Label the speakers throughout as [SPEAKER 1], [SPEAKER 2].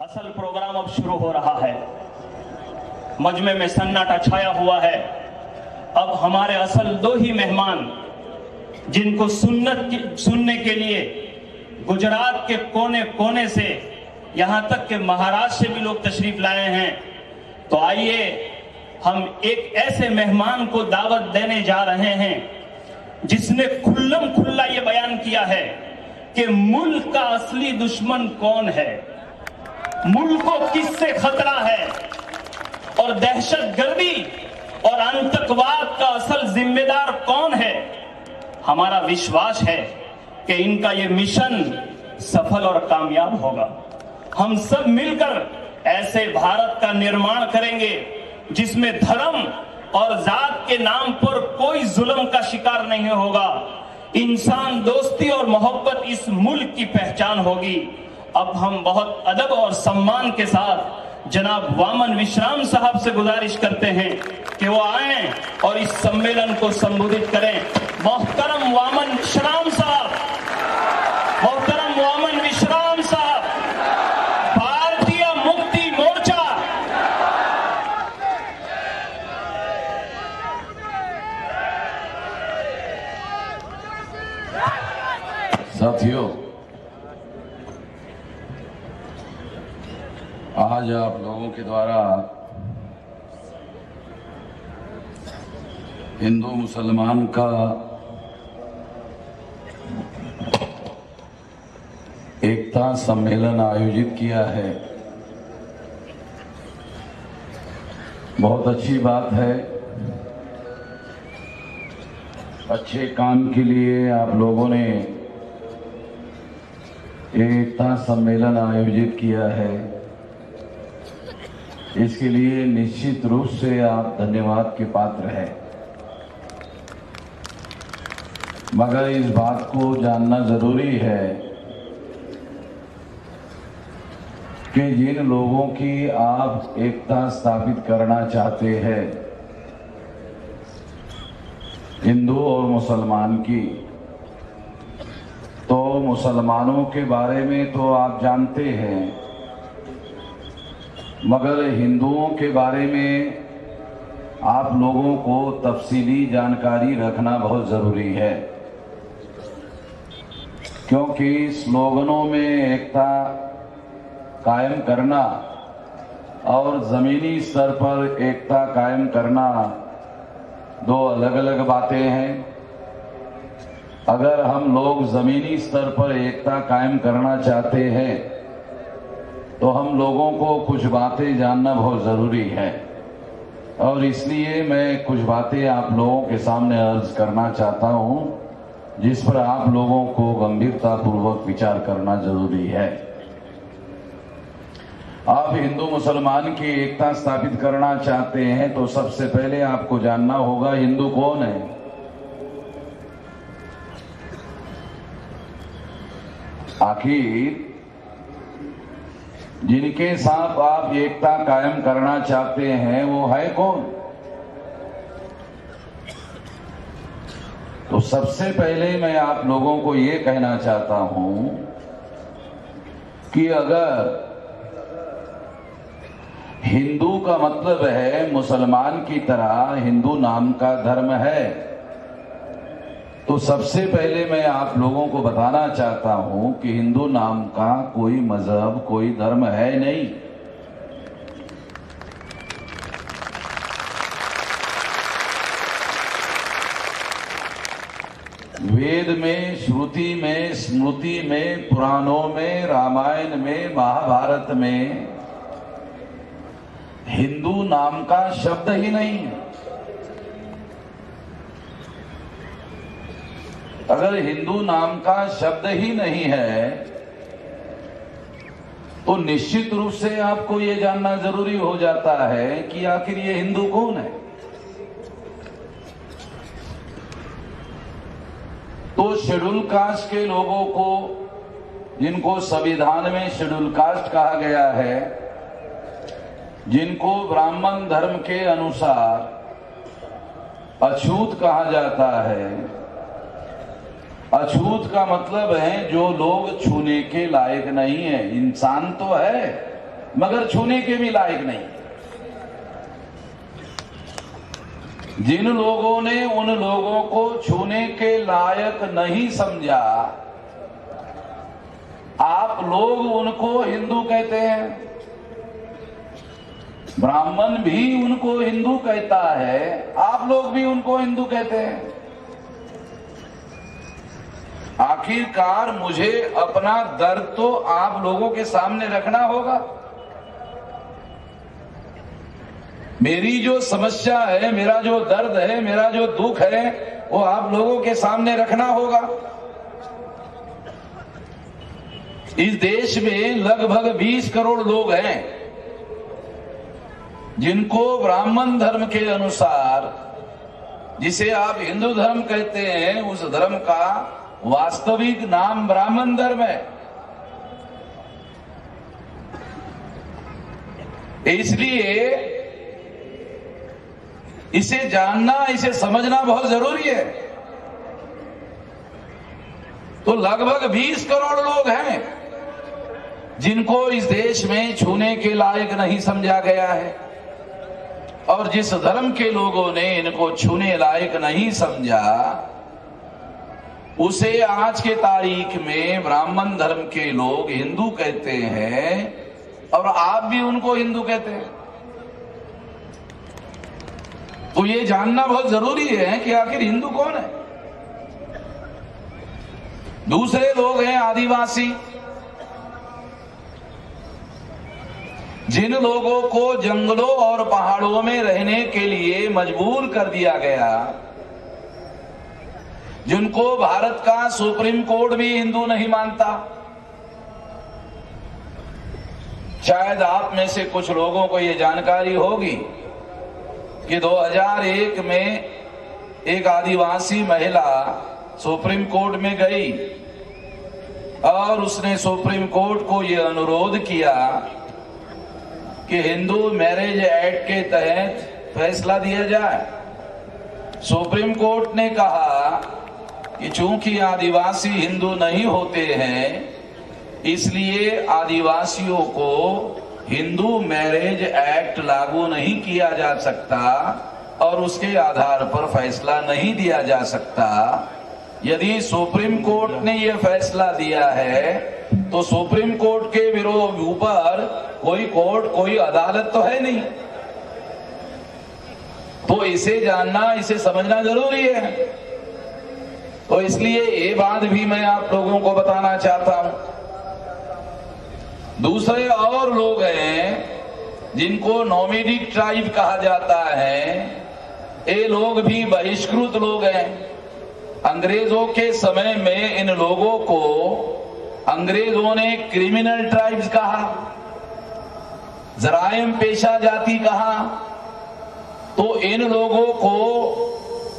[SPEAKER 1] असल प्रोग्राम अब शुरू हो रहा है। मजमे में सन्नाटा छाया हुआ है। अब हमारे असल दो ही मेहमान जिनको सुनने के लिए गुजरात के कोने कोने से यहां तक के महाराष्ट्र से भी लोग तशरीफ लाए हैं। तो आइए हम एक ऐसे मेहमान को दावत देने जा रहे हैं जिसने खुल्लम खुल्ला ये बयान किया है कि मुल्क का असली दुश्मन कौन है, मुल्क को किससे खतरा है और दहशतगर्दी और आतंकवाद का असल जिम्मेदार कौन है। हमारा विश्वास है कि इनका ये मिशन सफल और कामयाब होगा। हम सब मिलकर ऐसे भारत का निर्माण करेंगे जिसमें धर्म और जात के नाम पर कोई जुल्म का शिकार नहीं होगा। इंसान दोस्ती और मोहब्बत इस मुल्क की पहचान होगी। अब हम बहुत अदब और सम्मान के साथ जनाब वामन विश्राम साहब से गुजारिश करते हैं कि वो आएं और इस सम्मेलन को संबोधित करें। मोहतरम वामन विश्राम साहब, मोहतरम वामन विश्राम साहब, भारतीय मुक्ति मोर्चा।
[SPEAKER 2] साथियों, आज आप लोगों के द्वारा हिंदू मुसलमान का एकता सम्मेलन आयोजित किया है। बहुत अच्छी बात है। अच्छे काम के लिए आप लोगों ने एकता सम्मेलन आयोजित किया है। इसके लिए निश्चित रूप से आप धन्यवाद के पात्र हैं। मगर इस बात को जानना जरूरी है कि जिन लोगों की आप एकता स्थापित करना चाहते हैं, हिंदू और मुसलमान की, तो मुसलमानों के बारे में तो आप जानते हैं, मगर हिंदुओं के बारे में आप लोगों को तफसीली जानकारी रखना बहुत जरूरी है। क्योंकि स्लोगनों में एकता कायम करना और जमीनी स्तर पर एकता कायम करना दो अलग अलग बातें हैं। अगर हम लोग जमीनी स्तर पर एकता कायम करना चाहते हैं तो हम लोगों को कुछ बातें जानना बहुत जरूरी है, और इसलिए मैं कुछ बातें आप लोगों के सामने अर्ज करना चाहता हूं जिस पर आप लोगों को गंभीरता पूर्वक विचार करना जरूरी है। आप हिंदू मुसलमान की एकता स्थापित करना चाहते हैं तो सबसे पहले आपको जानना होगा हिंदू कौन है। आखिर जिनके साथ आप एकता कायम करना चाहते हैं वो है कौन। तो सबसे पहले मैं आप लोगों को ये कहना चाहता हूं कि अगर हिंदू का मतलब है मुसलमान की तरह हिंदू नाम का धर्म है, तो सबसे पहले मैं आप लोगों को बताना चाहता हूं कि हिंदू नाम का कोई मजहब, कोई धर्म है नहीं। वेद में, श्रुति में, स्मृति में, पुराणों में, रामायण में, महाभारत में हिंदू नाम का शब्द ही नहीं है। अगर हिंदू नाम का शब्द ही नहीं है तो निश्चित रूप से आपको यह जानना जरूरी हो जाता है कि आखिर ये हिंदू कौन है। तो शेड्यूल कास्ट के लोगों को, जिनको संविधान में शेड्यूल कास्ट कहा गया है, जिनको ब्राह्मण धर्म के अनुसार अछूत कहा जाता है। अछूत का मतलब है जो लोग छूने के लायक नहीं है। इंसान तो है मगर छूने के भी लायक नहीं। जिन लोगों ने उन लोगों को छूने के लायक नहीं समझा, आप लोग उनको हिंदू कहते हैं, ब्राह्मण भी उनको हिंदू कहता है, आप लोग भी उनको हिंदू कहते हैं। आखिरकार मुझे अपना दर्द तो आप लोगों के सामने रखना होगा। मेरी जो समस्या है, मेरा जो दर्द है, मेरा जो दुख है, वो आप लोगों के सामने रखना होगा। इस देश में लगभग 20 करोड़ लोग हैं जिनको ब्राह्मण धर्म के अनुसार, जिसे आप हिंदू धर्म कहते हैं, उस धर्म का वास्तविक नाम ब्राह्मण धर्म है। इसलिए इसे जानना, इसे समझना बहुत जरूरी है। तो लगभग 20 करोड़ लोग हैं जिनको इस देश में छूने के लायक नहीं समझा गया है, और जिस धर्म के लोगों ने इनको छूने लायक नहीं समझा, उसे आज के तारीख में ब्राह्मण धर्म के लोग हिंदू कहते हैं, और आप भी उनको हिंदू कहते हैं। तो ये जानना बहुत जरूरी है कि आखिर हिंदू कौन है। दूसरे लोग हैं आदिवासी, जिन लोगों को जंगलों और पहाड़ों में रहने के लिए मजबूर कर दिया गया, जिनको भारत का सुप्रीम कोर्ट भी हिंदू नहीं मानता। शायद आप में से कुछ लोगों को यह जानकारी होगी कि 2001 में एक आदिवासी महिला सुप्रीम कोर्ट में गई और उसने सुप्रीम कोर्ट को यह अनुरोध किया कि हिंदू मैरिज एक्ट के तहत फैसला दिया जाए। सुप्रीम कोर्ट ने कहा कि चूंकि आदिवासी हिंदू नहीं होते हैं, इसलिए आदिवासियों को हिंदू मैरिज एक्ट लागू नहीं किया जा सकता और उसके आधार पर फैसला नहीं दिया जा सकता। यदि सुप्रीम कोर्ट ने यह फैसला दिया है तो सुप्रीम कोर्ट के विरोध ऊपर कोई कोर्ट, कोई अदालत तो है नहीं। तो इसे जानना, इसे समझना जरूरी है। तो इसलिए ये बात भी मैं आप लोगों को बताना चाहता हूं। दूसरे और लोग हैं जिनको नोमैडिक ट्राइब कहा जाता है, ये लोग भी बहिष्कृत लोग हैं। अंग्रेजों के समय में इन लोगों को अंग्रेजों ने क्रिमिनल ट्राइब्स कहा, जराइम पेशा जाति कहा। तो इन लोगों को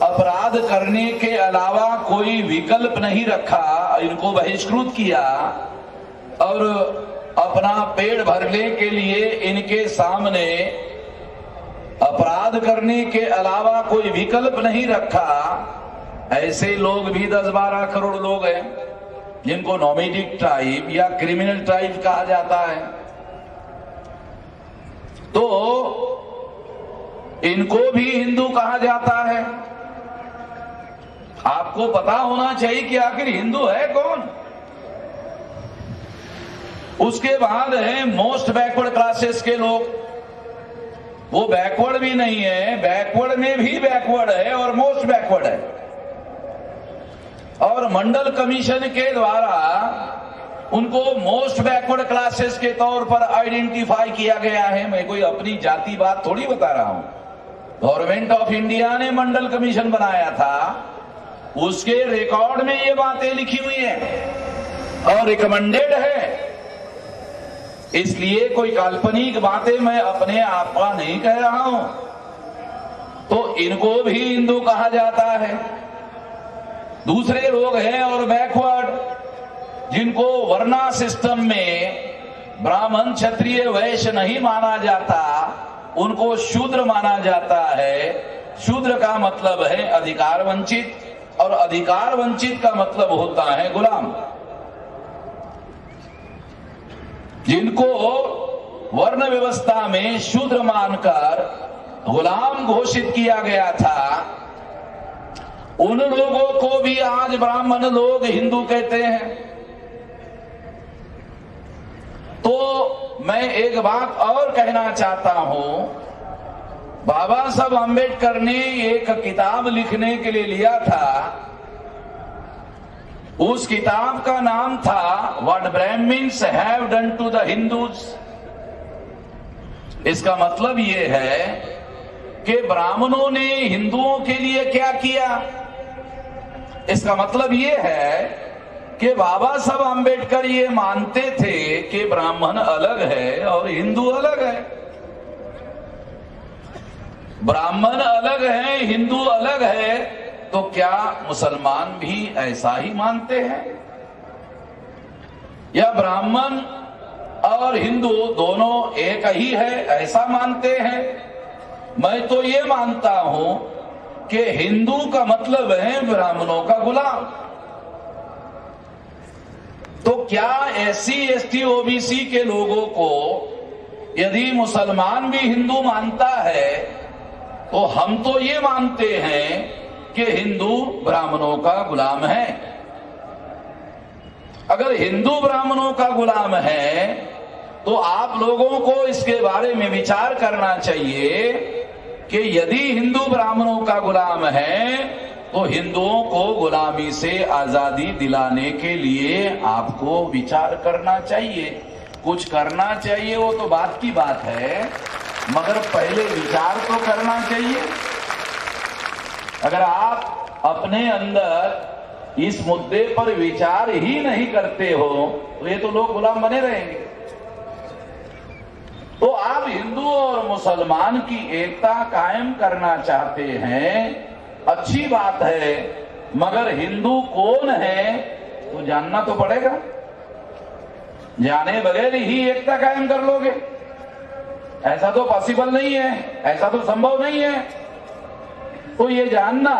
[SPEAKER 2] अपराध करने के अलावा कोई विकल्प नहीं रखा, इनको बहिष्कृत किया और अपना पेट भरने के लिए इनके सामने अपराध करने के अलावा कोई विकल्प नहीं रखा। ऐसे लोग भी 10-12 करोड़ लोग हैं जिनको नोमैडिक ट्राइब या क्रिमिनल ट्राइब कहा जाता है। तो इनको भी हिंदू कहा जाता है। आपको पता होना चाहिए कि आखिर हिंदू है कौन। उसके बाद है मोस्ट बैकवर्ड क्लासेस के लोग। वो बैकवर्ड भी नहीं है, बैकवर्ड में भी बैकवर्ड है और मोस्ट बैकवर्ड है। और मंडल कमीशन के द्वारा उनको मोस्ट बैकवर्ड क्लासेस के तौर पर आइडेंटिफाई किया गया है। मैं कोई अपनी जाति बात थोड़ी बता रहा हूं। गवर्नमेंट ऑफ इंडिया ने मंडल कमीशन बनाया था, उसके रिकॉर्ड में ये बातें लिखी हुई हैं और रिकमेंडेड है। इसलिए कोई काल्पनिक बातें मैं अपने आप का नहीं कह रहा हूं। तो इनको भी हिंदू कहा जाता है। दूसरे लोग हैं और बैकवर्ड, जिनको वर्ना सिस्टम में ब्राह्मण, क्षत्रिय, वैश्य नहीं माना जाता, उनको शूद्र माना जाता है। शूद्र का मतलब है अधिकार वंचित, और अधिकार वंचित का मतलब होता है गुलाम। जिनको वर्ण व्यवस्था में शूद्र मानकर गुलाम घोषित किया गया था, उन लोगों को भी आज ब्राह्मण लोग हिंदू कहते हैं। तो मैं एक बात और कहना चाहता हूं, बाबा साहब अम्बेडकर ने एक किताब लिखने के लिए लिया था, उस किताब का नाम था what Brahmins have done to the Hindus. इसका मतलब यह है कि ब्राह्मणों ने हिंदुओं के लिए क्या किया। इसका मतलब यह है कि बाबा साहब अम्बेडकर ये मानते थे कि ब्राह्मण अलग है और हिंदू अलग है, ब्राह्मण अलग है, हिंदू अलग है। तो क्या मुसलमान भी ऐसा ही मानते हैं, या ब्राह्मण और हिंदू दोनों एक ही है ऐसा मानते हैं? मैं तो ये मानता हूं कि हिंदू का मतलब है ब्राह्मणों का गुलाम। तो क्या एससी एसटी ओबीसी के लोगों को यदि मुसलमान भी हिंदू मानता है, तो हम तो ये मानते हैं कि हिंदू ब्राह्मणों का गुलाम है। अगर हिंदू ब्राह्मणों का गुलाम है तो आप लोगों को इसके बारे में विचार करना चाहिए कि यदि हिंदू ब्राह्मणों का गुलाम है तो हिंदुओं को गुलामी से आजादी दिलाने के लिए आपको विचार करना चाहिए, कुछ करना चाहिए। वो तो बात की बात है, मगर पहले विचार तो करना चाहिए। अगर आप अपने अंदर इस मुद्दे पर विचार ही नहीं करते हो तो ये तो लोग गुलाम बने रहेंगे। तो आप हिंदू और मुसलमान की एकता कायम करना चाहते हैं, अच्छी बात है, मगर हिंदू कौन है तो जानना तो पड़ेगा। जाने बगैर ही एकता कायम कर लोगे ऐसा तो पॉसिबल नहीं है, ऐसा तो संभव नहीं है। तो ये जानना,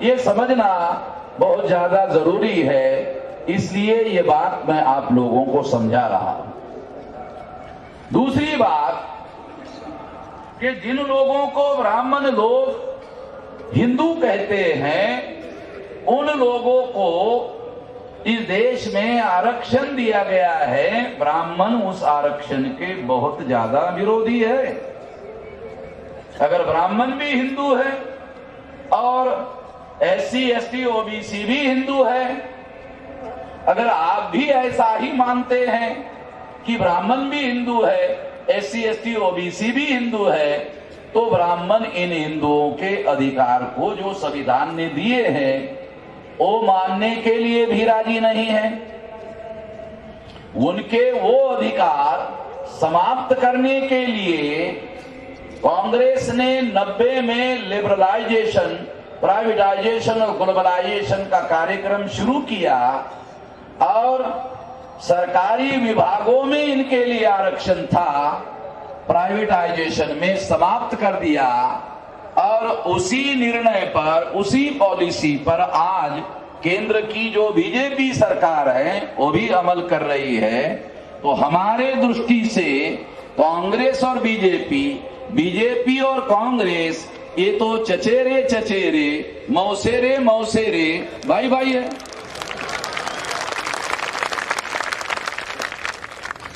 [SPEAKER 2] ये समझना बहुत ज्यादा जरूरी है, इसलिए ये बात मैं आप लोगों को समझा रहा हूं। दूसरी बात कि जिन लोगों को ब्राह्मण लोग हिंदू कहते हैं, उन लोगों को इस देश में आरक्षण दिया गया है, ब्राह्मण उस आरक्षण के बहुत ज्यादा विरोधी है। अगर ब्राह्मण भी हिंदू है और एससी एसटी ओबीसी भी हिंदू है, अगर आप भी ऐसा ही मानते हैं कि ब्राह्मण भी हिंदू है, एससी एसटी ओबीसी भी हिंदू है, तो ब्राह्मण इन हिंदुओं के अधिकार को जो संविधान ने दिए हैं वो मानने के लिए भी राजी नहीं है। उनके वो अधिकार समाप्त करने के लिए कांग्रेस ने 90 में लिबरलाइजेशन, प्राइवेटाइजेशन और ग्लोबलाइजेशन का कार्यक्रम शुरू किया और सरकारी विभागों में इनके लिए आरक्षण था, प्राइवेटाइजेशन में समाप्त कर दिया। और उसी निर्णय पर, उसी पॉलिसी पर आज केंद्र की जो बीजेपी सरकार है वो भी अमल कर रही है। तो हमारे दृष्टि से कांग्रेस और बीजेपी और कांग्रेस ये तो चचेरे चचेरे, मौसेरे मौसेरे भाई भाई है।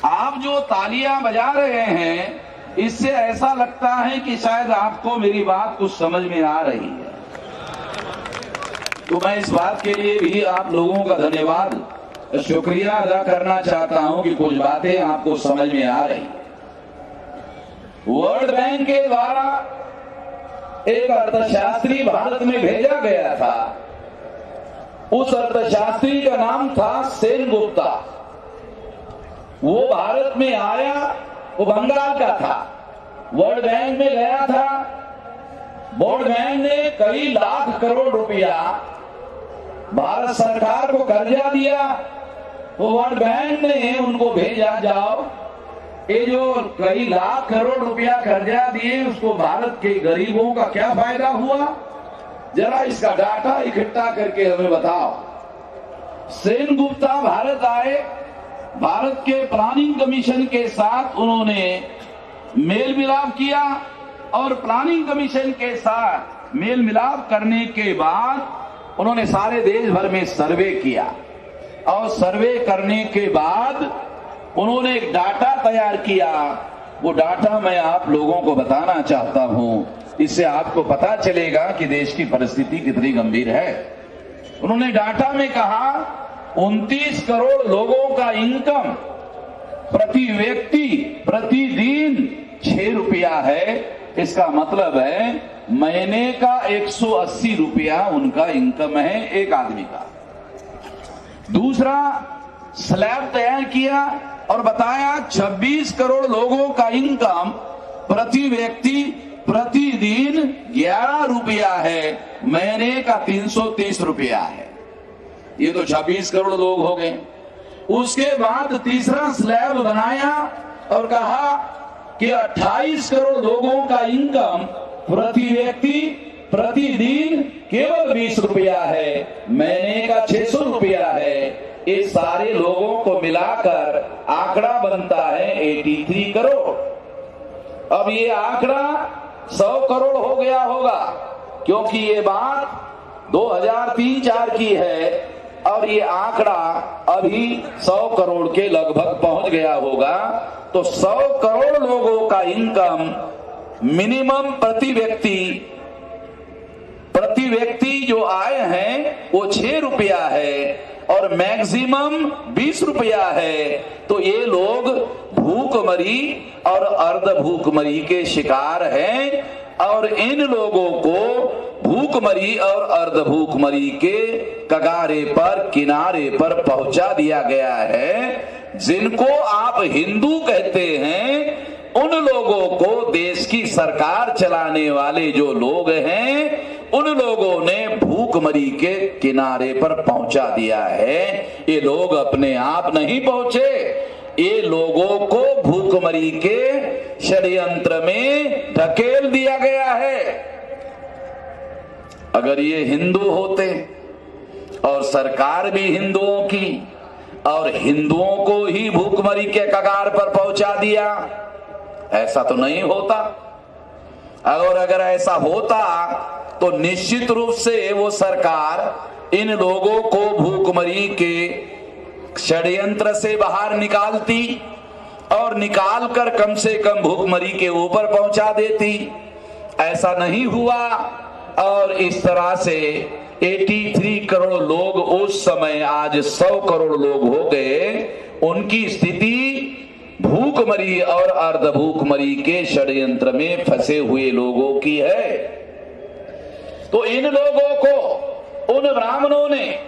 [SPEAKER 2] आप जो तालियां बजा रहे हैं इससे ऐसा लगता है कि शायद आपको मेरी बात कुछ समझ में आ रही है। तो मैं इस बात के लिए भी आप लोगों का धन्यवाद, शुक्रिया अदा करना चाहता हूं कि कुछ बातें आपको समझ में आ रही। वर्ल्ड बैंक के द्वारा एक अर्थशास्त्री भारत में भेजा गया था, उस अर्थशास्त्री का नाम था सेनगुप्ता। वो भारत में आया, वो बंगाल का था, वर्ल्ड बैंक में गया था। वर्ल्ड बैंक ने कई लाख करोड़ रुपया भारत सरकार को कर्जा दिया। तो वर्ल्ड बैंक ने उनको भेजा, जाओ ये जो कई लाख करोड़ रुपया कर्जा दिए उसको भारत के गरीबों का क्या फायदा हुआ, जरा इसका डाटा इकट्ठा करके हमें बताओ। सेनगुप्ता भारत आए भारत के प्लानिंग कमीशन के साथ उन्होंने मेल मिलाप किया और प्लानिंग कमीशन के साथ मेल मिलाप करने के बाद उन्होंने सारे देश भर में सर्वे किया और सर्वे करने के बाद उन्होंने एक डाटा तैयार किया। वो डाटा मैं आप लोगों को बताना चाहता हूं, इससे आपको पता चलेगा कि देश की परिस्थिति कितनी गंभीर है। उन्होंने डाटा में कहा 29 करोड़ लोगों का इनकम प्रति व्यक्ति प्रतिदिन 6 रुपया है। इसका मतलब है महीने का 180 रुपया उनका इनकम है एक आदमी का। दूसरा स्लैब तैयार किया और बताया 26 करोड़ लोगों का इनकम प्रति व्यक्ति प्रतिदिन 11 रुपया है, महीने का 330 रुपया है। ये तो 26 करोड़ लोग हो गए। उसके बाद तीसरा स्लैब बनाया और कहा कि 28 करोड़ लोगों का इनकम प्रति व्यक्ति प्रतिदिन केवल 20 रुपया है, महीने का 600 रुपया है। इस सारे लोगों को मिलाकर आंकड़ा बनता है 83 करोड़। अब ये आंकड़ा 100 करोड़ हो गया होगा, क्योंकि ये बात 2003-4 की है और ये आंकड़ा अभी 100 करोड़ के लगभग पहुंच गया होगा। तो 100 करोड़ लोगों का इनकम मिनिमम प्रति व्यक्ति जो आय है वो 6 रुपया है और मैक्सिमम 20 रुपया है। तो ये लोग भूखमरी और अर्ध भूखमरी के शिकार हैं और इन लोगों को भूखमरी और अर्ध भूखमरी के कगारे पर किनारे पर पहुंचा दिया गया है। जिनको आप हिंदू कहते हैं उन लोगों को देश की सरकार चलाने वाले जो लोग हैं उन लोगों ने भूखमरी के किनारे पर पहुंचा दिया है। ये लोग अपने आप नहीं पहुंचे, ये लोगों को भूखमरी के षड्यंत्र में धकेल दिया गया है। अगर ये हिंदू होते और सरकार भी हिंदुओं की और हिंदुओं को ही भूखमरी के कगार पर पहुंचा दिया, ऐसा तो नहीं होता। और अगर ऐसा होता तो निश्चित रूप से वो सरकार इन लोगों को भूखमरी के षड्यंत्र से बाहर निकालती और निकालकर कम से कम भूखमरी के ऊपर पहुंचा देती। ऐसा नहीं हुआ और इस तरह से 83 करोड़ लोग उस समय आज 100 करोड़ लोग हो गए। उनकी स्थिति भूखमरी और अर्ध भूखमरी के षड्यंत्र में फंसे हुए लोगों की है। तो इन लोगों को उन ब्राह्मणों ने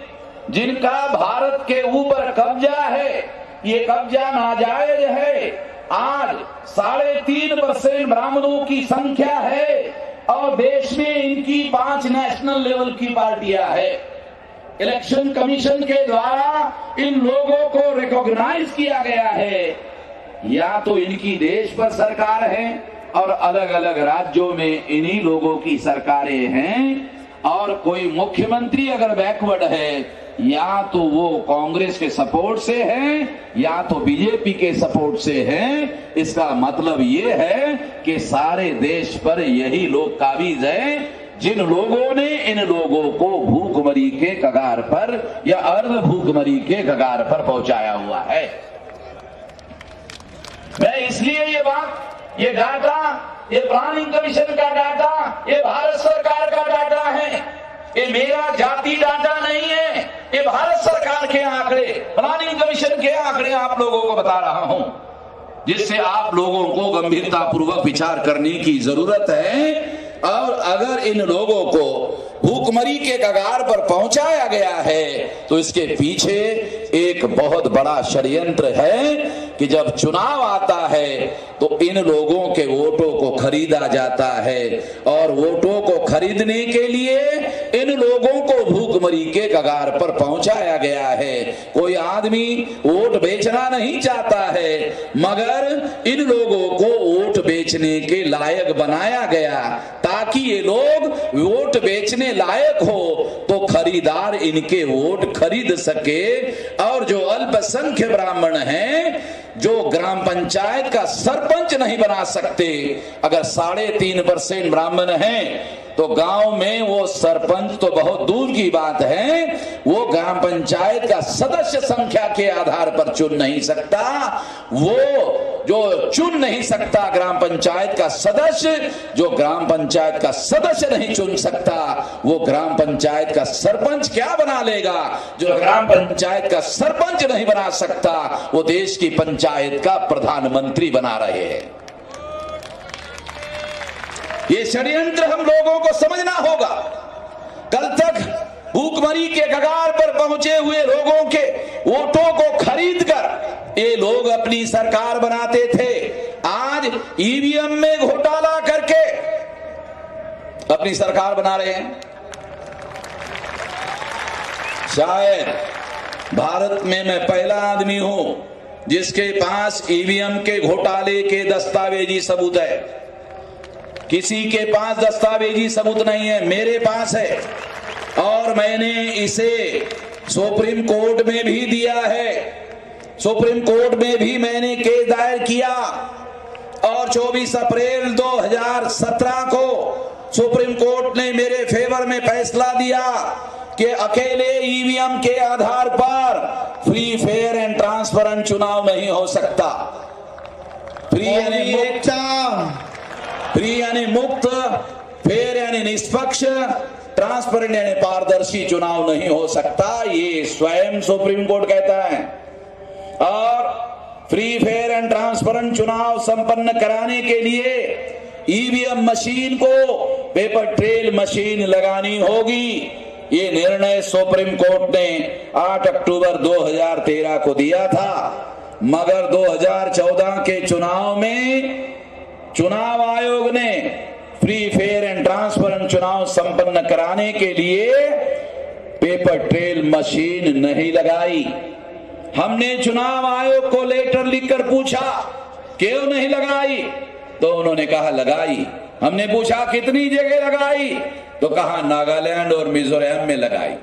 [SPEAKER 2] जिनका भारत के ऊपर कब्जा है, ये कब्जा नाजायज है। आज 3.5% ब्राह्मणों की संख्या है और देश में इनकी 5 नेशनल लेवल की पार्टियां है। इलेक्शन कमीशन के द्वारा इन लोगों को रिकॉग्नाइज किया गया है। या तो इनकी देश पर सरकार है और अलग अलग राज्यों में इन्हीं लोगों की सरकारें हैं, और कोई मुख्यमंत्री अगर बैकवर्ड है या तो वो कांग्रेस के सपोर्ट से है या तो बीजेपी के सपोर्ट से है। इसका मतलब ये है कि सारे देश पर यही लोग काबिज हैं जिन लोगों ने इन लोगों को भूखमरी के कगार पर या अर्ध भूखमरी के कगार पर पहुंचाया हुआ है। मैं इसलिए ये डाटा, ये प्लानिंग कमीशन का डाटा, ये भारत सरकार का डाटा है। ये मेरा जाति डाटा नहीं है, ये भारत सरकार के आंकड़े, प्लानिंग कमीशन के आंकड़े आप लोगों को बता रहा हूं, जिससे आप लोगों को गंभीरता पूर्वक विचार करने की जरूरत है। और अगर इन लोगों को भूखमरी के कगार पर पहुंचाया गया है तो इसके पीछे एक बहुत बड़ा षड्यंत्र है कि जब चुनाव आता है तो इन लोगों के वोटों को खरीदा जाता है और वोटों को खरीदने के लिए इन लोगों को भूखमरी के कगार पर पहुंचाया गया है। कोई आदमी वोट बेचना नहीं चाहता है, मगर इन लोगों को वोट बेचने के लायक बनाया गया ताकि
[SPEAKER 3] ताकि ये लोग वोट बेचने लायक हो तो खरीदार इनके वोट खरीद सके। और जो अल्पसंख्य ब्राह्मण हैं, जो ग्राम पंचायत का सरपंच नहीं बना सकते, अगर 3.5% ब्राह्मण हैं तो गांव में वो सरपंच तो बहुत दूर की बात है, वो ग्राम पंचायत का सदस्य संख्या के आधार पर चुन नहीं सकता। वो जो चुन नहीं सकता ग्राम पंचायत का सदस्य, जो ग्राम पंचायत का सदस्य नहीं चुन सकता, वो ग्राम पंचायत का सरपंच क्या बना लेगा। जो ग्राम पंचायत का सरपंच नहीं बना सकता, वो देश की पंचायत का प्रधानमंत्री बना रहे हैं। ये षड्यंत्र हम लोगों को समझना होगा। कल तक भूखमरी के कगार पर पहुंचे हुए लोगों के वोटों को खरीदकर ये लोग अपनी सरकार बनाते थे। आज ईवीएम में घोटाला करके अपनी सरकार बना रहे हैं। शायद भारत में मैं पहला आदमी हूं जिसके पास ईवीएम के घोटाले के दस्तावेजी सबूत है। किसी के पास दस्तावेजी सबूत नहीं है, मेरे पास है। और मैंने इसे सुप्रीम कोर्ट में भी दिया है। सुप्रीम कोर्ट में भी मैंने केस दायर किया और 24 अप्रैल 2017 को सुप्रीम कोर्ट ने मेरे फेवर में फैसला दिया कि अकेले ईवीएम के आधार पर फ्री फेयर एंड ट्रांसपेरेंट चुनाव नहीं हो सकता। फ्री यानी मुक्त, फेयर यानी निष्पक्ष, ट्रांसपेरेंट यानी पारदर्शी चुनाव नहीं हो सकता। ये स्वयं सुप्रीम कोर्ट कहता है। और फ्री फेयर एंड ट्रांसपेरेंट चुनाव संपन्न कराने के लिए ईवीएम मशीन को पेपर ट्रेल मशीन लगानी होगी। ये निर्णय सुप्रीम कोर्ट ने 8 अक्टूबर 2013 को दिया था। मगर 2014 के चुनाव में चुनाव आयोग ने फ्री फेयर एंड ट्रांसपेरेंट चुनाव संपन्न कराने के लिए पेपर ट्रेल मशीन नहीं लगाई। हमने चुनाव आयोग को लेटर लिखकर पूछा क्यों नहीं लगाई, तो उन्होंने कहा लगाई। हमने पूछा कितनी जगह लगाई, तो कहा नागालैंड और मिजोरम में लगाई।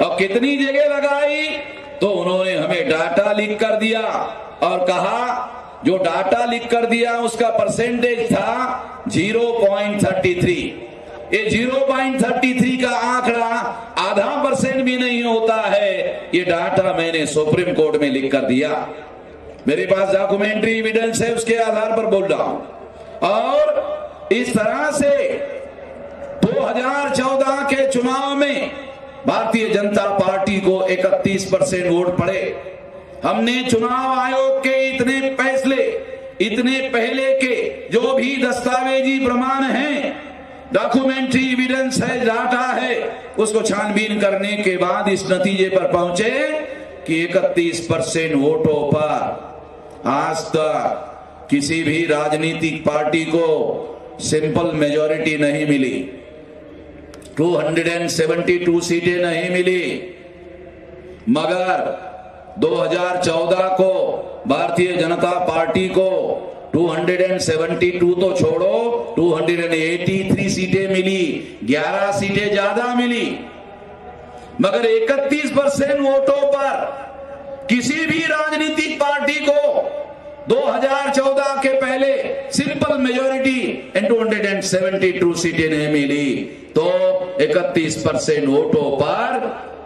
[SPEAKER 3] और कितनी जगह लगाई, तो उन्होंने हमें डाटा लिख कर दिया और कहा जो डाटा लिख कर दिया उसका परसेंटेज था 0.33। ये 0.33 का आंकड़ा आधा % भी नहीं होता है। ये डाटा मैंने सुप्रीम कोर्ट में लिख कर दिया। मेरे पास डॉक्यूमेंट्री एविडेंस है, उसके आधार पर बोल रहा हूं। और इस तरह से 2014 के चुनाव में भारतीय जनता पार्टी को 31% वोट पड़े। हमने चुनाव आयोग के इतने फैसले, इतने पहले के जो भी दस्तावेजी प्रमाण हैं, डॉक्यूमेंट्री एविडेंस है, डाटा है, उसको छानबीन करने के बाद इस नतीजे पर पहुंचे कि 31% वोटों पर आज तक किसी भी राजनीतिक पार्टी को सिंपल मेजॉरिटी नहीं मिली। 272 सीटें नहीं मिली। मगर 2014 को भारतीय जनता पार्टी को 272 तो छोड़ो, 283 सीटें मिली, 11 सीटें ज्यादा मिली। मगर 31% वोटों पर किसी भी राजनीतिक पार्टी को 2014 के पहले सिंपल मेजॉरिटी एंड 272 सीटें नहीं मिली। तो 31% वोटों पर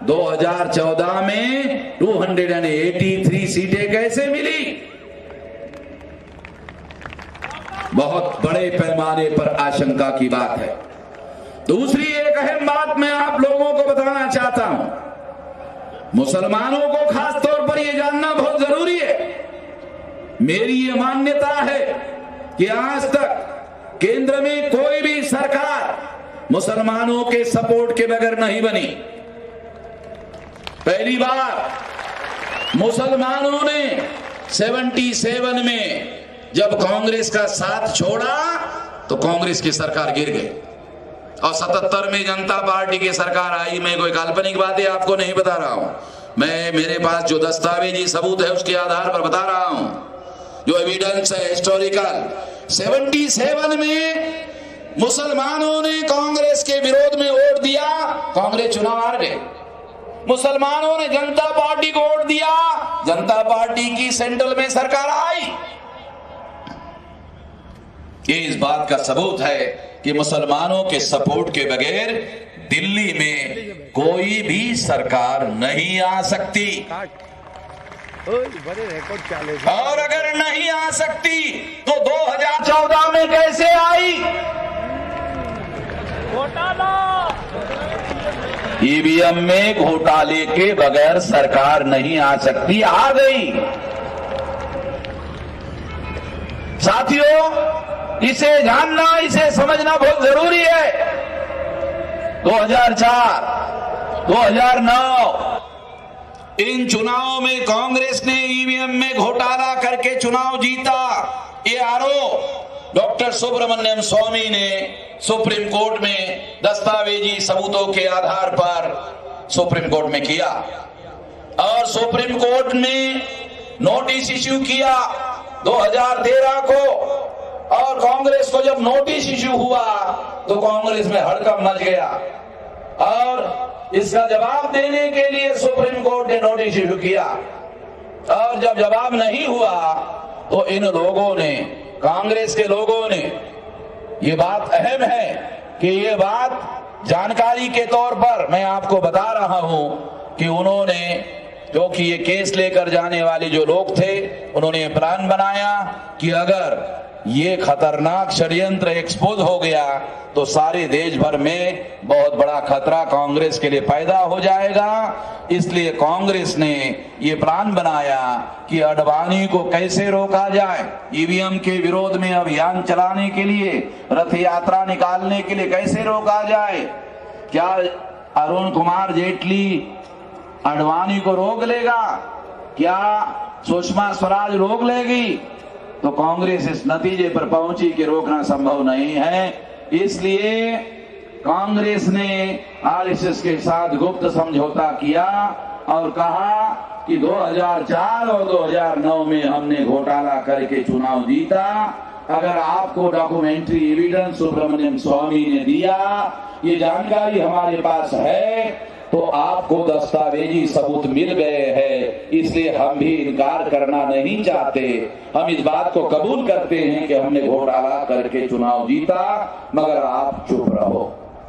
[SPEAKER 3] 2014 में 283 सीटें कैसे मिली? बहुत बड़े पैमाने पर आशंका की बात है। दूसरी एक अहम बात मैं आप लोगों को बताना चाहता हूं। मुसलमानों को खास तौर पर यह जानना बहुत जरूरी है। मेरी ये मान्यता है कि आज तक केंद्र में कोई भी सरकार मुसलमानों के सपोर्ट के बगैर नहीं बनी। पहली बार मुसलमानों ने 77 में जब कांग्रेस का साथ छोड़ा तो कांग्रेस की सरकार गिर गई और 77 में जनता पार्टी की सरकार आई। मैं कोई काल्पनिक बातें आपको नहीं बता रहा हूं, मैं मेरे पास जो दस्तावेजी सबूत है उसके आधार पर बता रहा हूं, जो एविडेंस है हिस्टोरिकल। 77 में मुसलमानों ने कांग्रेस के विरोध में वोट दिया, कांग्रेस चुनाव हार गए। मुसलमानों ने जनता पार्टी को वोट दिया, जनता पार्टी की सेंट्रल में सरकार आई। ये इस बात का सबूत है कि मुसलमानों के सपोर्ट के बगैर दिल्ली में कोई भी सरकार नहीं आ सकती। और अगर नहीं आ सकती तो 2014 में कैसे आई? ईवीएम में घोटाले के बगैर सरकार नहीं आ सकती, आ गई। साथियों, इसे जानना, इसे समझना बहुत जरूरी है। 2004, 2009 इन चुनावों में कांग्रेस ने ईवीएम में घोटाला करके चुनाव जीता। ये आरोप डॉक्टर सुब्रमण्यम स्वामी ने सुप्रीम कोर्ट में दस्तावेजी सबूतों के आधार पर सुप्रीम कोर्ट में किया और सुप्रीम कोर्ट ने नोटिस इश्यू किया 2013 को। और कांग्रेस को जब नोटिस इश्यू हुआ तो कांग्रेस में हड़कंप मच गया और इसका जवाब देने के लिए सुप्रीम कोर्ट ने नोटिस इश्यू किया। और जब जवाब नहीं हुआ तो इन लोगों ने, कांग्रेस के लोगों ने, ये बात अहम है कि ये बात जानकारी के तौर पर मैं आपको बता रहा हूं कि उन्होंने, क्योंकि ये केस लेकर जाने वाले जो लोग थे, उन्होंने प्लान बनाया कि अगर ये खतरनाक षड्यंत्र एक्सपोज हो गया तो सारे देश भर में बहुत बड़ा खतरा कांग्रेस के लिए पैदा हो जाएगा। इसलिए कांग्रेस ने ये प्लान बनाया कि आडवाणी को कैसे रोका जाए, ईवीएम के विरोध में अभियान चलाने के लिए, रथ यात्रा निकालने के लिए कैसे रोका जाए। क्या अरुण कुमार जेटली आडवाणी को रोक लेगा? क्या सुषमा स्वराज रोक लेगी? तो कांग्रेस इस नतीजे पर पहुंची कि रोकना संभव नहीं है। इसलिए कांग्रेस ने आरएसएस के साथ गुप्त समझौता किया और कहा कि 2004 और 2009 में हमने घोटाला करके चुनाव जीता। अगर आपको डॉक्यूमेंट्री एविडेंस सुब्रमण्यम स्वामी ने दिया, ये जानकारी हमारे पास है, तो आपको दस्तावेजी सबूत मिल गए हैं। इसलिए हम भी इनकार करना नहीं चाहते। हम इस बात को कबूल करते हैं कि हमने घोटाला करके चुनाव जीता, मगर आप चुप रहो,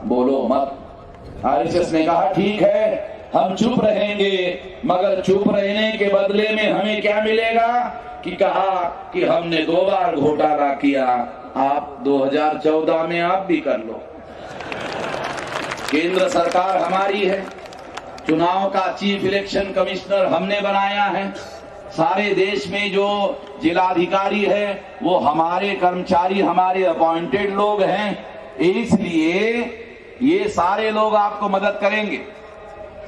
[SPEAKER 3] बोलो मत। आरएसएस ने कहा ठीक है, हम चुप रहेंगे, मगर चुप रहने के बदले में हमें क्या मिलेगा? कि कहा कि हमने 2 बार घोटाला किया, आप 2014 में आप भी कर लो। केंद्र सरकार हमारी है, चुनाव का चीफ इलेक्शन कमिश्नर हमने बनाया है, सारे देश में जो जिलाधिकारी है वो हमारे कर्मचारी, हमारे अपॉइंटेड लोग हैं। इसलिए ये सारे लोग आपको मदद करेंगे।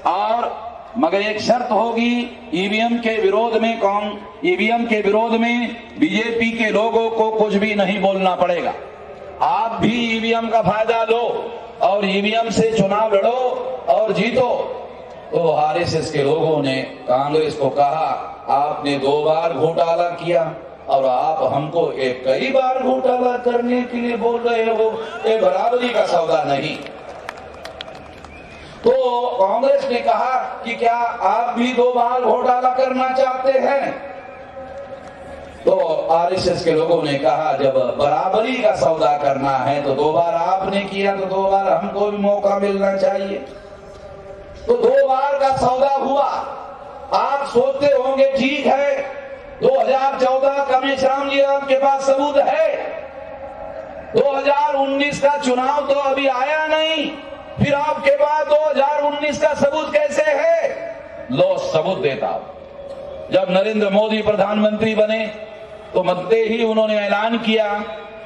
[SPEAKER 3] और मगर एक शर्त होगी, ईवीएम के विरोध में बीजेपी के लोगों को कुछ भी नहीं बोलना पड़ेगा। आप भी ईवीएम का फायदा लो और ईवीएम से चुनाव लड़ो और जीतो। तो आरएसएस के लोगों ने कांग्रेस को कहा, आपने 2 बार घोटाला किया और आप हमको कई बार घोटाला करने के लिए बोल रहे हो, ये बराबरी का सौदा नहीं। तो कांग्रेस ने कहा कि क्या आप भी 2 बार घोटाला करना चाहते हैं? तो आरएसएस के लोगों ने कहा, जब बराबरी का सौदा करना है तो 2 बार आपने किया तो 2 बार हमको भी मौका मिलना चाहिए। तो 2 बार का सौदा हुआ। आप सोचते होंगे ठीक है, 2014 का मेश्राम जी आपके पास सबूत है, 2019 का चुनाव तो अभी आया नहीं, फिर आपके पास 2019 का सबूत कैसे है? लो सबूत देता हूं। जब नरेंद्र मोदी प्रधानमंत्री बने तो मध्य ही उन्होंने ऐलान किया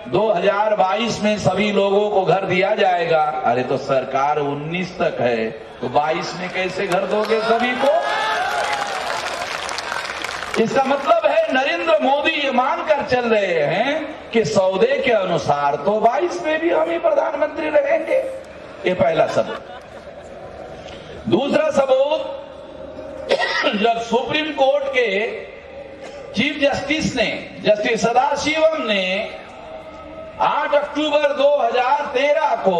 [SPEAKER 3] 2022 में सभी लोगों को घर दिया जाएगा। अरे तो सरकार 19 तक है तो 22 में कैसे घर दोगे सभी को? इसका मतलब है नरेंद्र मोदी ये मानकर चल रहे हैं कि सौदे के अनुसार तो 22 में भी हम ही प्रधानमंत्री रहेंगे। ये पहला सबूत। दूसरा सबूत, जब सुप्रीम कोर्ट के चीफ जस्टिस ने, जस्टिस सदाशिवम ने 8 अक्टूबर 2013 को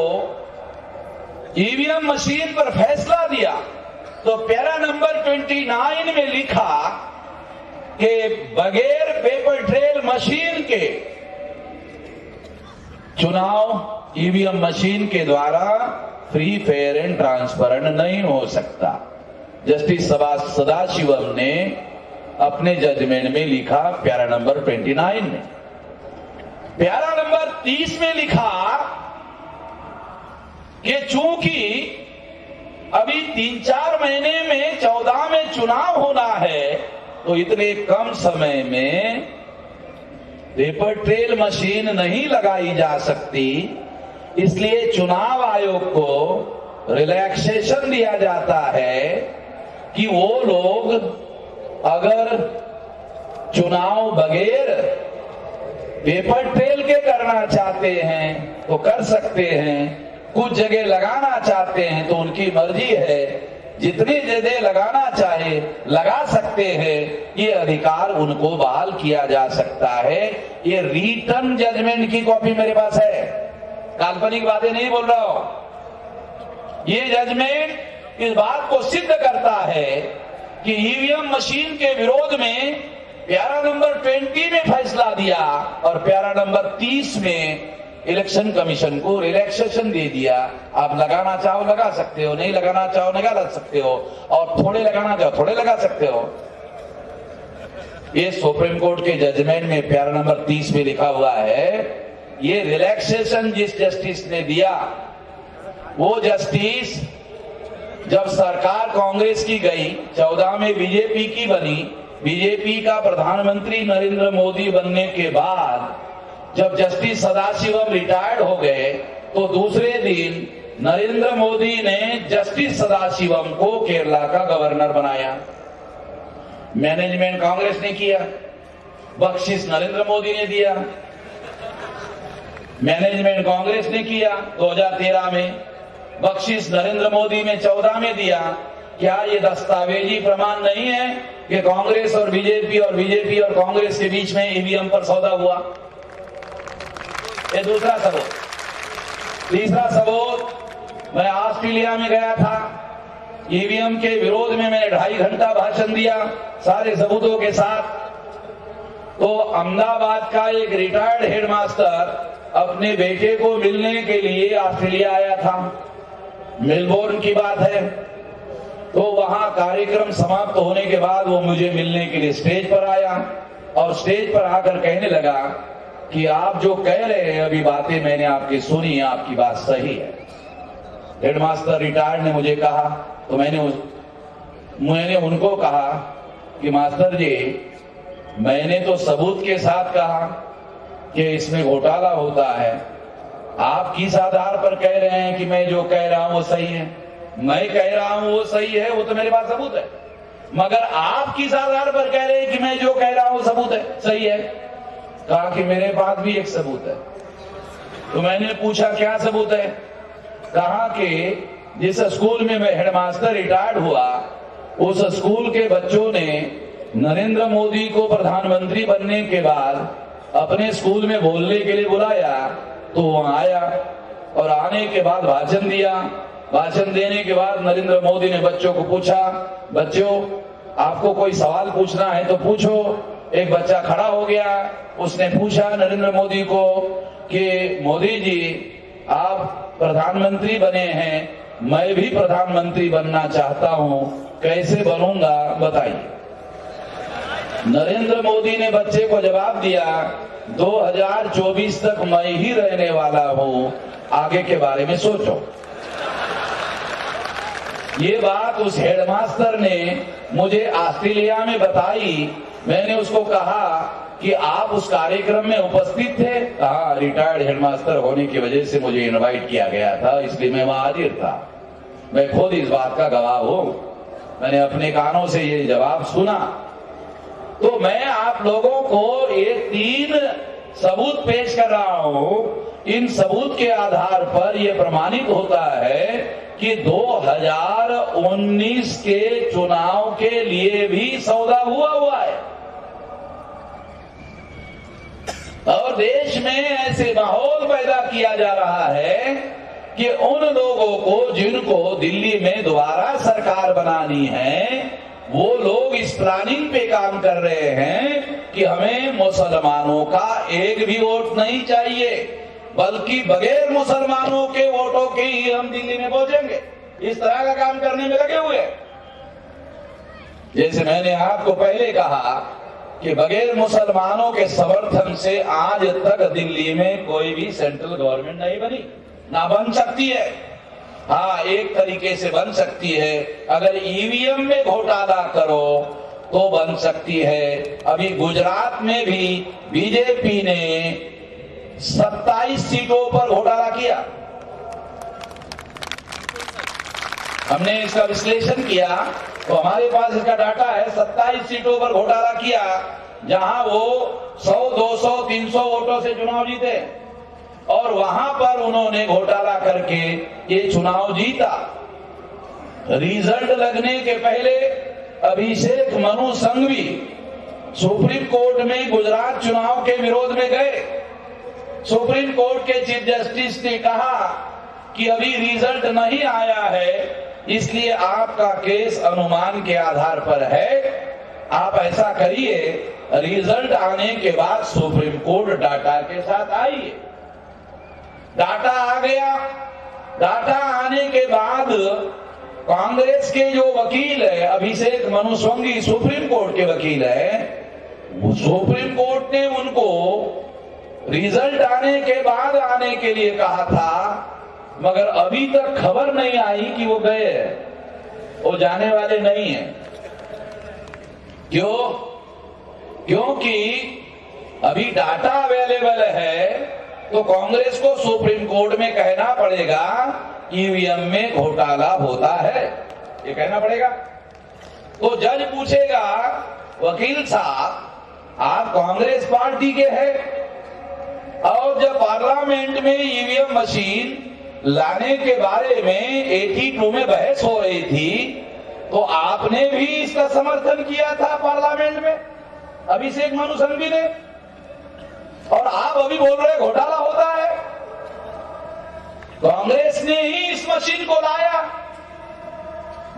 [SPEAKER 3] ईवीएम मशीन पर फैसला दिया तो पैरा नंबर 29 में लिखा कि बगैर पेपर ट्रेल मशीन के चुनाव ईवीएम मशीन के द्वारा फ्री, फेयर एंड ट्रांसपेरेंट नहीं हो सकता। जस्टिस सदाशिवम ने अपने जजमेंट में लिखा प्यारा नंबर 29 में। प्यारा नंबर 30 में लिखा कि चूंकि अभी 3-4 महीने में 14 में चुनाव होना है तो इतने कम समय में पेपर ट्रेल मशीन नहीं लगाई जा सकती, इसलिए चुनाव आयोग को रिलैक्सेशन दिया जाता है कि वो लोग अगर चुनाव बगैर पेपर ट्रेल के करना चाहते हैं तो कर सकते हैं, कुछ जगह लगाना चाहते हैं तो उनकी मर्जी है, जितनी जगह लगाना चाहे लगा सकते हैं, ये अधिकार उनको बहाल किया जा सकता है। ये रिटर्न जजमेंट की कॉपी मेरे पास है, काल्पनिक बातें नहीं बोल रहा हूं। ये जजमेंट इस बात को सिद्ध करता है कि ईवीएम मशीन के विरोध में प्यारा नंबर 20 में फैसला दिया और प्यारा नंबर 30 में इलेक्शन कमीशन को रिलैक्सेशन दे दिया। आप लगाना चाहो लगा सकते हो, नहीं लगाना चाहो नहीं लगा सकते हो, और थोड़े लगाना चाहो थोड़े लगा सकते हो। ये सुप्रीम कोर्ट के जजमेंट में प्यारा नंबर 30 में लिखा हुआ है। ये रिलैक्सेशन जिस जस्टिस ने दिया, वो जस्टिस जब सरकार कांग्रेस की गई, 14 में बीजेपी की बनी, बीजेपी का प्रधानमंत्री नरेंद्र मोदी बनने के बाद जब जस्टिस सदाशिवम रिटायर्ड हो गए तो दूसरे दिन नरेंद्र मोदी ने जस्टिस सदाशिवम को केरला का गवर्नर बनाया। मैनेजमेंट कांग्रेस ने किया, बख्शिश नरेंद्र मोदी ने दिया। मैनेजमेंट कांग्रेस ने किया 2013 में, बख्शिश नरेंद्र मोदी ने 14 में दिया। क्या ये दस्तावेजी प्रमाण नहीं है कि कांग्रेस और बीजेपी और कांग्रेस के बीच में ईवीएम पर सौदा हुआ? ये दूसरा सबूत। तीसरा सबूत, मैं ऑस्ट्रेलिया में गया था, ईवीएम के विरोध में मैंने 2.5 घंटा भाषण दिया सारे सबूतों के साथ। तो अहमदाबाद का एक रिटायर्ड हेडमास्टर अपने बेटे को मिलने के लिए ऑस्ट्रेलिया आया था, मेलबोर्न की बात है। तो वहां कार्यक्रम समाप्त होने के बाद वो मुझे मिलने के लिए स्टेज पर आया और स्टेज पर आकर कहने लगा कि आप जो कह रहे हैं अभी बातें मैंने आपकी सुनी, आपकी बात सही है। हेडमास्टर रिटायर्ड ने मुझे कहा, तो मैंने उनको कहा कि मास्टर जी, मैंने तो सबूत के साथ कहा कि इसमें घोटाला होता है, आप किस आधार पर कह रहे हैं कि मैं जो कह रहा हूं वो सही है? मैं कह रहा हूं वो सही है, वो तो मेरे पास सबूत है, मगर आप किस आधार पर कह रहे हैं कि मैं जो कह रहा हूं सबूत है, सही है? कहा कि मेरे पास भी एक सबूत है। तो मैंने पूछा क्या सबूत है? कहा कि जिस स्कूल में मैं हेडमास्टर रिटायर्ड हुआ, उस स्कूल के बच्चों ने नरेंद्र मोदी को प्रधानमंत्री बनने के बाद अपने स्कूल में बोलने के लिए बुलाया, तो वहां आया और आने के बाद भाषण दिया। भाषण देने के बाद नरेंद्र मोदी ने बच्चों को पूछा, बच्चों आपको कोई सवाल पूछना है तो पूछो। एक बच्चा खड़ा हो गया, उसने पूछा नरेंद्र मोदी को कि मोदी जी, आप प्रधानमंत्री बने हैं, मैं भी प्रधानमंत्री बनना चाहता हूं, कैसे बनूंगा बताइए। नरेंद्र मोदी ने बच्चे को जवाब दिया, 2024 तक मैं ही रहने वाला हूं, आगे के बारे में सोचो। ये बात उस हेडमास्टर ने मुझे ऑस्ट्रेलिया में बताई। मैंने उसको कहा कि आप उस कार्यक्रम में उपस्थित थे? कहा रिटायर्ड हेडमास्टर होने की वजह से मुझे इनवाइट किया गया था, इसलिए मैं वहां हाजिर था। मैं खुद इस बात का गवाह हूं, मैंने अपने कानों से ये जवाब सुना। तो मैं आप लोगों को ये 3 सबूत पेश कर रहा हूं। इन सबूत के आधार पर यह प्रमाणित होता है कि 2019 के चुनाव के लिए भी सौदा हुआ है। और देश में ऐसे माहौल पैदा किया जा रहा है कि उन लोगों को जिनको दिल्ली में दोबारा सरकार बनानी है, वो लोग इस प्लानिंग पे काम कर रहे हैं कि हमें मुसलमानों का एक भी वोट नहीं चाहिए, बल्कि बगैर मुसलमानों के वोटों के ही हम दिल्ली में पहुंचेंगे। इस तरह का काम करने में लगे हुए हैं। जैसे मैंने आपको पहले कहा कि बगैर मुसलमानों के समर्थन से आज तक दिल्ली में कोई भी सेंट्रल गवर्नमेंट नहीं बनी, ना बन सकती है। हाँ, एक तरीके से बन सकती है, अगर ईवीएम में घोटाला करो तो बन सकती है। अभी गुजरात में भी बीजेपी ने 27 सीटों पर घोटाला किया। हमने इसका विश्लेषण किया तो हमारे पास इसका डाटा है। 27 सीटों पर घोटाला किया, जहां वो 100, 200, 300 वोटों से चुनाव जीते, और वहां पर उन्होंने घोटाला करके ये चुनाव जीता। रिजल्ट लगने के पहले अभिषेक मनु संघवी सुप्रीम कोर्ट में गुजरात चुनाव के विरोध में गए। सुप्रीम कोर्ट के चीफ जस्टिस ने कहा कि अभी रिजल्ट नहीं आया है, इसलिए आपका केस अनुमान के आधार पर है। आप ऐसा करिए, रिजल्ट आने के बाद सुप्रीम कोर्ट डाटा के साथ आइए। डाटा आ गया। डाटा आने के बाद कांग्रेस के जो वकील है अभिषेक मनु संघवी, सुप्रीम कोर्ट के वकील है, सुप्रीम कोर्ट ने उनको रिजल्ट आने के बाद आने के लिए कहा था, मगर अभी तक खबर नहीं आई कि वो गए हैं, वो जाने वाले नहीं हैं। क्यों? क्योंकि अभी डाटा अवेलेबल है, तो कांग्रेस को सुप्रीम कोर्ट में कहना पड़ेगा ईवीएम में घोटाला होता है, ये कहना पड़ेगा। तो जज पूछेगा, वकील साहब आप कांग्रेस पार्टी के हैं, और जब पार्लियामेंट में ईवीएम मशीन लाने के बारे में 82 में बहस हो रही थी, तो आपने भी इसका समर्थन किया था पार्लियामेंट में, अभिषेक मनु संघवी ने, और आप अभी बोल रहे घोटाला होता है। कांग्रेस ने ही इस मशीन को लाया,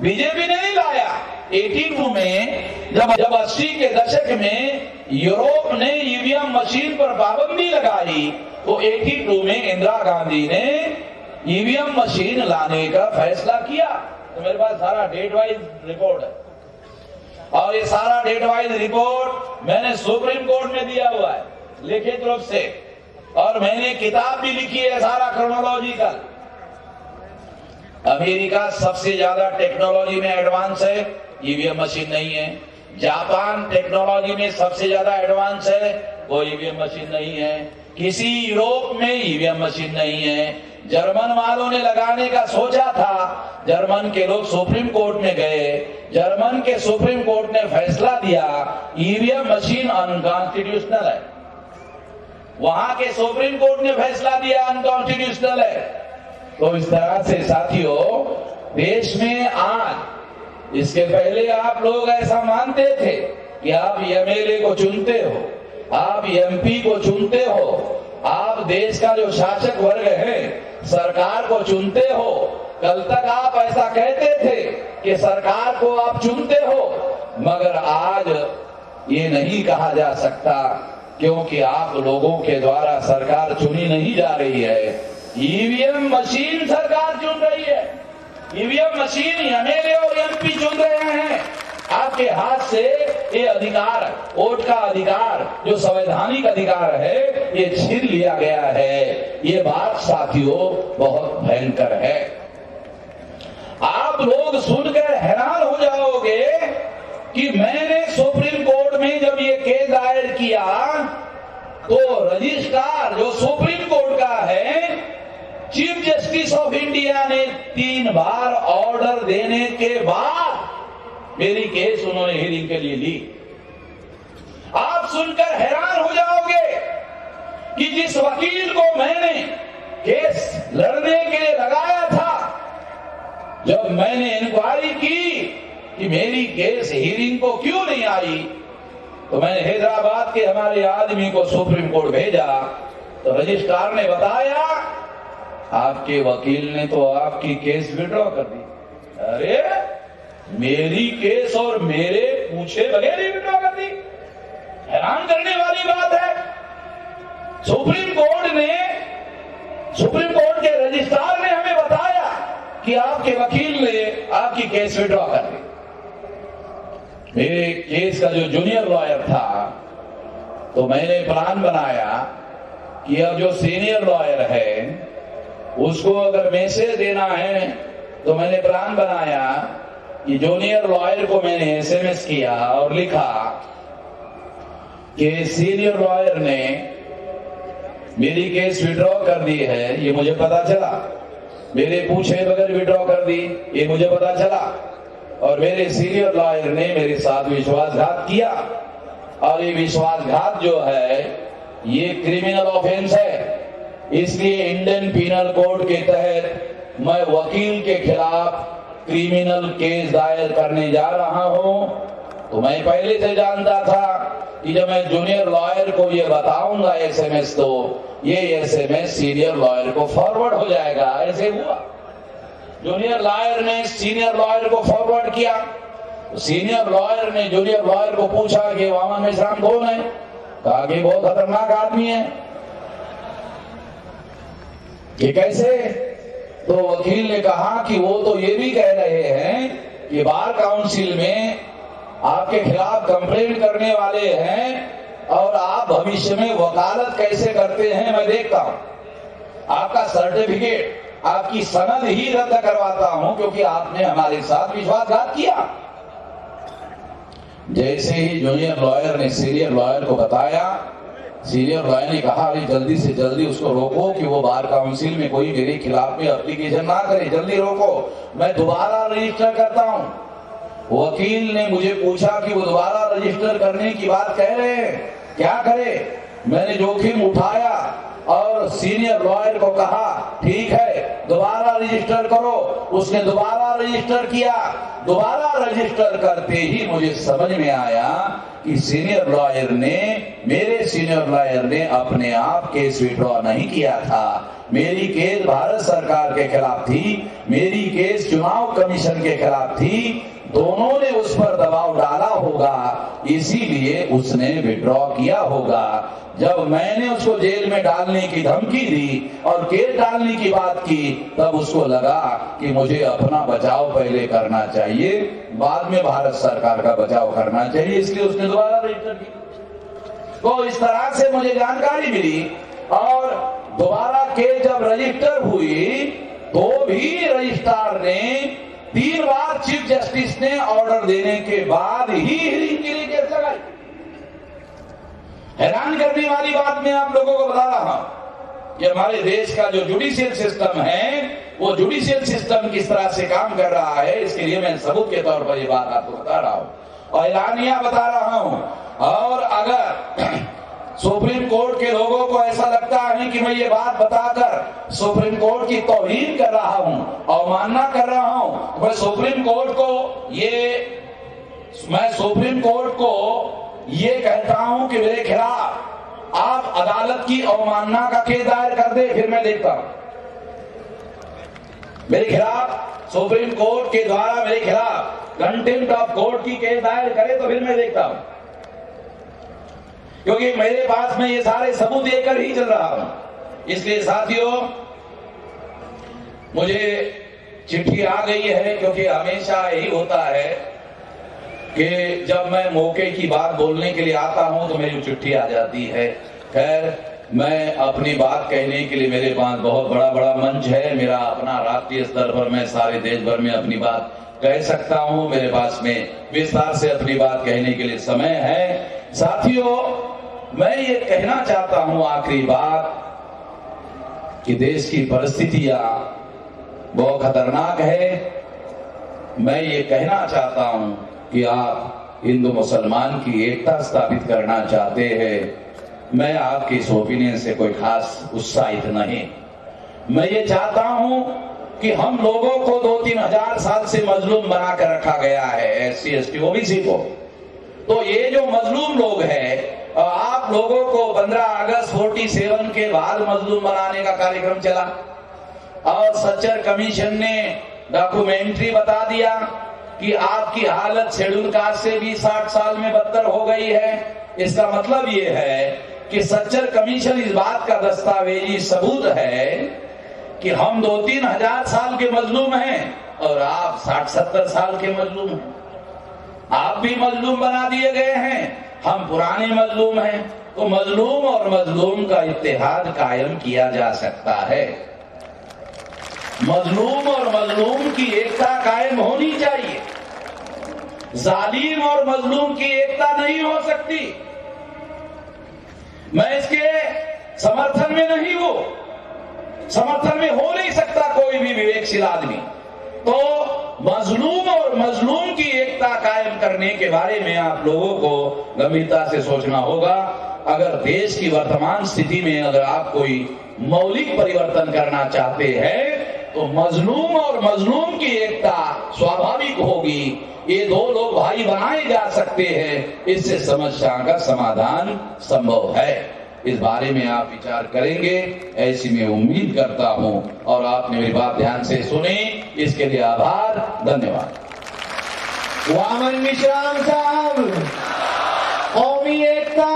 [SPEAKER 3] बीजेपी ने नहीं लाया। 82 में जब 80 के दशक में यूरोप ने ईवीएम मशीन पर पाबंदी लगाई, तो 82 में इंदिरा गांधी ने ईवीएम मशीन लाने का फैसला किया। तो मेरे पास सारा डेट वाइज रिपोर्ट है, और ये सारा डेट वाइज रिपोर्ट मैंने सुप्रीम कोर्ट में दिया हुआ है लिखित रूप से, और मैंने किताब भी लिखी है सारा क्रोनोलॉजिकल। अमेरिका सबसे ज्यादा टेक्नोलॉजी में एडवांस है, ईवीएम मशीन नहीं है। जापान टेक्नोलॉजी में सबसे ज्यादा एडवांस है, कोई ईवीएम मशीन नहीं है। किसी यूरोप में ईवीएम मशीन नहीं है। जर्मन वालों ने लगाने का सोचा था, जर्मन के लोग सुप्रीम कोर्ट में गए, जर्मन के सुप्रीम कोर्ट ने फैसला दिया ईवीएम मशीन अनकॉन्स्टिट्यूशनल है। वहां के सुप्रीम कोर्ट ने फैसला दिया अनकॉन्स्टिट्यूशनल है। तो इस तरह से साथियों, देश में आज, इसके पहले आप लोग ऐसा मानते थे कि आप एमएलए को चुनते हो, आप एमपी को चुनते हो, आप देश का जो शासक वर्ग है सरकार को चुनते हो। कल तक आप ऐसा कहते थे कि सरकार को आप चुनते हो, मगर आज ये नहीं कहा जा सकता, क्योंकि आप लोगों के द्वारा सरकार चुनी नहीं जा रही है। ईवीएम मशीन सरकार चुन रही है। ईवीएम मशीन एमएलए और एमपी चुन रहे हैं। आपके हाथ से ये अधिकार, वोट का अधिकार, जो संवैधानिक अधिकार है, ये छीन लिया गया है। ये बात साथियों बहुत भयंकर है। आप लोग सुनकर हैरान हो जाओगे कि मैंने सुप्रीम कोर्ट में जब ये केस दायर किया, तो रजिस्ट्रार जो सुप्रीम कोर्ट का है, चीफ जस्टिस ऑफ इंडिया ने 3 बार ऑर्डर देने के बाद मेरी केस उन्होंने हियरिंग के लिए ली। आप सुनकर हैरान हो जाओगे कि जिस वकील को मैंने केस लड़ने के लिए लगाया था, जब मैंने इंक्वायरी की कि मेरी केस हियरिंग को क्यों नहीं आई, तो मैंने हैदराबाद के हमारे आदमी को सुप्रीम कोर्ट भेजा, तो रजिस्ट्रार ने बताया आपके वकील ने तो आपकी केस विड्रॉ कर दी। अरे मेरी केस और मेरे पूछे बगैर ही विड्रॉ कर दी, हैरान करने वाली बात है। सुप्रीम कोर्ट के रजिस्ट्रार ने हमें बताया कि आपके वकील ने आपकी केस विड्रॉ कर दी। मेरे केस का जो जूनियर लॉयर था, तो मैंने प्लान बनाया कि अब जो सीनियर लॉयर है उसको अगर मैसेज देना है, तो मैंने प्लान बनाया कि जूनियर लॉयर को मैंने एसएमएस किया और लिखा कि सीनियर लॉयर ने मेरी केस विड्रॉ कर दी है, ये मुझे पता चला। मेरे पूछे बगैर विड्रॉ कर दी, ये मुझे पता चला। और मेरे सीनियर लॉयर ने मेरे साथ विश्वासघात किया, और ये विश्वासघात जो है ये क्रिमिनल ऑफेंस है। इसलिए इंडियन पीनल कोड के तहत मैं वकील के खिलाफ क्रिमिनल केस दायर करने जा रहा हूं। तो मैं पहले से जानता था कि जब मैं जूनियर लॉयर को ये बताऊंगा एसएमएस, तो ये एसएमएस सीनियर लॉयर को फॉरवर्ड हो जाएगा। ऐसे हुआ, जूनियर लॉयर ने सीनियर लॉयर को फॉरवर्ड किया। सीनियर लॉयर ने जूनियर लॉयर को पूछा कि वामन मेश्राम कौन है? कहा कि बहुत खतरनाक आदमी है। कि कैसे? तो वकील ने कहा कि वो तो ये भी कह रहे हैं कि बार काउंसिल में आपके खिलाफ कंप्लेंट करने वाले हैं, और आप भविष्य में वकालत कैसे करते हैं मैं देखता हूं। आपका सर्टिफिकेट, आपकी सनद ही रद्द करवाता हूं, क्योंकि आपने हमारे साथ विश्वासघात किया। जैसे ही जूनियर लॉयर ने सीनियर लॉयर को बताया, सीनियर लॉयर ने कहा अरे जल्दी से जल्दी उसको रोको कि वो बार काउंसिल में कोई मेरे खिलाफ में एप्लीकेशन ना करे, जल्दी रोको, मैं दोबारा रजिस्टर करता हूं। वकील ने मुझे पूछा कि वो दोबारा रजिस्टर करने की बात कह रहे हैं, क्या करे? मैंने जोखिम उठाया और सीनियर लॉयर को कहा ठीक है दोबारा रजिस्टर करो। उसने दोबारा रजिस्टर किया। दोबारा रजिस्टर करते ही मुझे समझ में आया कि मेरे सीनियर लॉयर ने अपने आप केस विड्रॉ नहीं किया था। मेरी केस भारत सरकार के खिलाफ थी, मेरी केस चुनाव कमीशन के खिलाफ थी। दोनों ने उस पर दबाव डाला होगा, इसीलिए उसने विड्रॉ किया होगा। जब मैंने उसको जेल में डालने की धमकी दी और केस डालने की बात की, तब उसको लगा कि मुझे अपना बचाव पहले करना चाहिए, बाद में भारत सरकार का बचाव करना चाहिए, इसलिए उसने दोबारा रजिस्टर की। तो इस तरह से मुझे जानकारी मिली, और दोबारा केस जब रजिस्टर हुई तो भी रजिस्ट्रार ने 3 बार चीफ जस्टिस ने ऑर्डर देने के बाद ही हियरिंग के लिए केस लगाई। हैरान करने वाली बात मैं आप लोगों को बता रहा हूं कि हमारे देश का जो जुडिशियल सिस्टम है, वो जुडिशियल सिस्टम किस तरह से काम कर रहा है, इसके लिए मैं सबूत के तौर पर ये बात आपको बता रहा हूं और ऐलानिया बता रहा हूं। और अगर सुप्रीम कोर्ट के लोगों को ऐसा लगता है कि मैं ये बात बताकर सुप्रीम कोर्ट की तौहीन कर रहा हूं, अवमानना कर रहा हूं, मैं सुप्रीम कोर्ट को ये कहता हूं कि मेरे खिलाफ आप अदालत की अवमानना का केस दायर कर दे, फिर मैं देखता हूं। मेरे खिलाफ सुप्रीम कोर्ट के द्वारा मेरे खिलाफ कंटेम्प्ट ऑफ कोर्ट की केस दायर करे, तो फिर मैं देखता हूं, क्योंकि मेरे पास में ये सारे सबूत लेकर ही चल रहा हूं। इसलिए साथियों, मुझे चिट्ठी आ गई है, क्योंकि हमेशा यही होता है कि जब मैं मौके की बात बोलने के लिए आता हूं तो मेरी चिट्ठी आ जाती है। खैर, मैं अपनी बात कहने के लिए मेरे पास बहुत बड़ा मंच है। मेरा अपना राष्ट्रीय स्तर पर मैं सारे देश भर में अपनी बात कह सकता हूं। मेरे पास में विस्तार से अपनी बात कहने के लिए समय है। साथियों, मैं ये कहना चाहता हूं आखिरी बात कि देश की परिस्थितियां बहुत खतरनाक है। मैं ये कहना चाहता हूं कि आप हिंदू मुसलमान की एकता स्थापित करना चाहते हैं। मैं आपकी इस ओपिनियन से कोई खास उत्साहित नहीं। मैं ये चाहता हूं कि हम लोगों को 2-3 हजार साल से मजलूम बना कर रखा गया है, SC ST OBC को। तो ये जो मजलूम लोग हैं, आप लोगों को 15 अगस्त 47 के बाद मजलूम बनाने का कार्यक्रम चला और सच्चर कमीशन ने डॉक्यूमेंट्री बता दिया कि आपकी हालत शेड्यूल कास्ट से भी 60 साल में बदतर हो गई है। इसका मतलब ये है कि सच्चर कमीशन इस बात का दस्तावेजी सबूत है कि हम 2-3 हजार साल के मजलूम हैं और आप 60-70 साल के मजलूम हैं। आप भी मजलूम बना दिए गए हैं, हम पुराने मजलूम हैं। तो मजलूम और मजलूम का इत्तेहाद कायम किया जा सकता है। मजलूम और मजलूम की एकता कायम होनी चाहिए। जालिम और मजलूम की एकता नहीं हो सकती। मैं इसके समर्थन में नहीं हूं, समर्थन में हो नहीं सकता कोई भी विवेकशील आदमी। तो मजलूम और मजलूम की एकता कायम करने के बारे में आप लोगों को गंभीरता से सोचना होगा। अगर देश की वर्तमान स्थिति में अगर आप कोई मौलिक परिवर्तन करना चाहते हैं तो मजलूम और मजलूम की एकता स्वाभाविक होगी। ये दो लोग भाई बनाए जा सकते हैं, इससे समस्या का समाधान संभव है। इस बारे में आप विचार करेंगे ऐसी मैं उम्मीद करता हूं और आपने मेरी बात ध्यान से सुनी, इसके लिए आभार, धन्यवाद।
[SPEAKER 4] वामन मिश्राम साहब, कौमी एकता,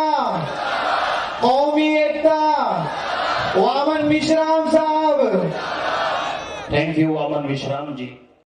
[SPEAKER 4] कौमी एकता, वामन मिश्राम साहब।
[SPEAKER 1] थैंक यू वामन विश्राम जी।